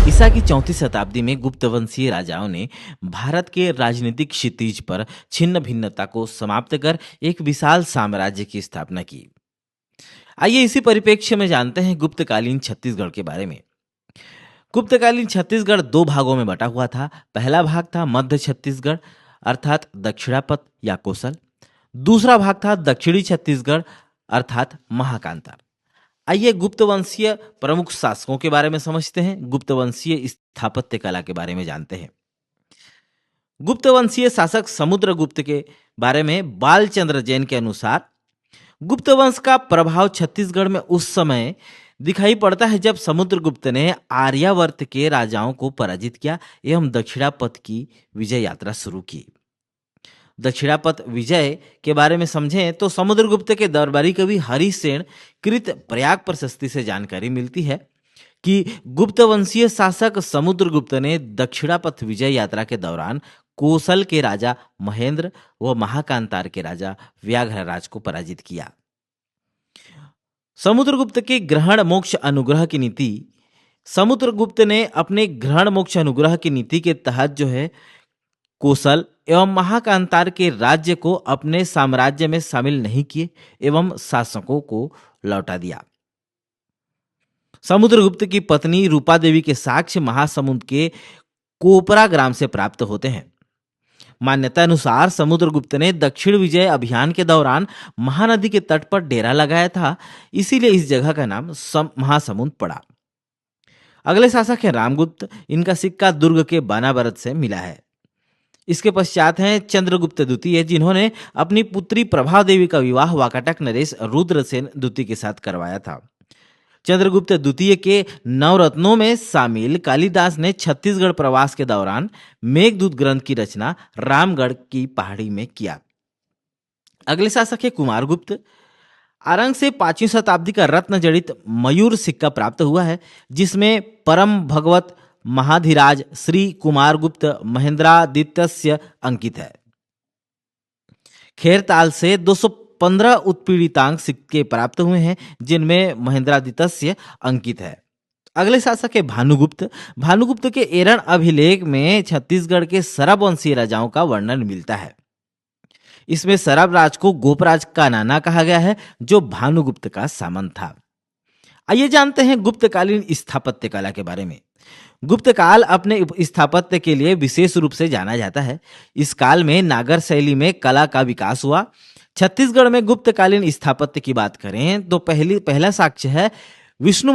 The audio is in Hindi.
ईसा की 34 शताब्दी में गुप्त वंशीय राजाओं ने भारत के राजनीतिक क्षितिज पर छिन्न भिन्नता को समाप्त कर एक विशाल साम्राज्य की स्थापना की। आइए इसी परिप्रेक्ष्य में जानते हैं गुप्तकालीन छत्तीसगढ़ के बारे में। गुप्तकालीन छत्तीसगढ़ दो भागों में बटा हुआ था। पहला भाग था मध्य छत्तीसगढ़ अर्थात दक्षिणापथ या कोसल। दूसरा भाग था दक्षिणी छत्तीसगढ़ अर्थात महाकांतार। आइए गुप्त वंशीय प्रमुख शासकों के बारे में समझते हैं। गुप्त वंशीय स्थापत्य कला के बारे में जानते हैं। गुप्त वंशीय शासक समुद्रगुप्त के बारे में बालचंद्र जैन के अनुसार गुप्त वंश का प्रभाव छत्तीसगढ़ में उस समय दिखाई पड़ता है जब समुद्रगुप्त ने आर्यावर्त के राजाओं को पराजित किया एवं दक्षिणापथ की विजय यात्रा शुरू की। दक्षिणापथ विजय के बारे में समझें तो समुद्रगुप्त के दरबारी कवि हरिसेन कृत प्रयाग प्रशस्ति से जानकारी मिलती है कि गुप्त वंशीय शासक समुद्रगुप्त ने दक्षिणापथ विजय यात्रा के दौरान कोसल के राजा महेंद्र व महाकांतार के राजा व्याघ्रराज को पराजित किया। समुद्रगुप्त के ग्रहण मोक्ष अनुग्रह की नीति समुद्रगुप्त ने अपने ग्रहण मोक्ष अनुग्रह की नीति के तहत जो है कोसल एवं महाकांतार के राज्य को अपने साम्राज्य में शामिल नहीं किए एवं शासकों को लौटा दिया। समुद्रगुप्त की पत्नी रूपा देवी के साक्ष्य महासमुंद के कोपरा ग्राम से प्राप्त होते हैं। मान्यता अनुसार समुद्रगुप्त ने दक्षिण विजय अभियान के दौरान महानदी के तट पर डेरा लगाया था, इसीलिए इस जगह का नाम महासमुंद पड़ा। अगले शासक हैं रामगुप्त। इनका सिक्का दुर्ग के बानाबरत से मिला है। इसके पश्चात हैं चंद्रगुप्त द्वितीय, जिन्होंने अपनी पुत्री प्रभा देवी का विवाह वाकाटक नरेश रुद्रसेन द्वितीय के साथ करवाया था। चंद्रगुप्त द्वितीय के नवरत्नों में शामिल कालिदास ने छत्तीसगढ़ प्रवास के दौरान मेघदूत ग्रंथ की रचना रामगढ़ की पहाड़ी में किया। अगले शासक है कुमारगुप्त। आरंग से 5वीं शताब्दी का रत्न जड़ित मयूर सिक्का प्राप्त हुआ है, जिसमें परम भगवत महाधिराज श्री कुमारगुप्त महेंद्रादित्यस्य अंकित है। खेरताल से 215 उत्पीड़ितांक सिक्के प्राप्त हुए हैं, जिनमें महेंद्रादित्य अंकित है। अगले शासक है भानुगुप्त। भानुगुप्त के एरण अभिलेख में छत्तीसगढ़ के सरब वंशीय राजाओं का वर्णन मिलता है। इसमें सरब राज को गोपराज का नाना कहा गया है, जो भानुगुप्त का सामंत था। आइए जानते हैं गुप्तकालीन स्थापत्य कला के बारे में। गुप्त काल अपने स्थापत्य के लिए विशेष रूप से जाना जाता है। इस काल में नागर शैली में कला का विकास हुआ। छत्तीसगढ़ में गुप्तकालीन स्थापत्य की बात करें तो पहला साक्ष्य है विष्णु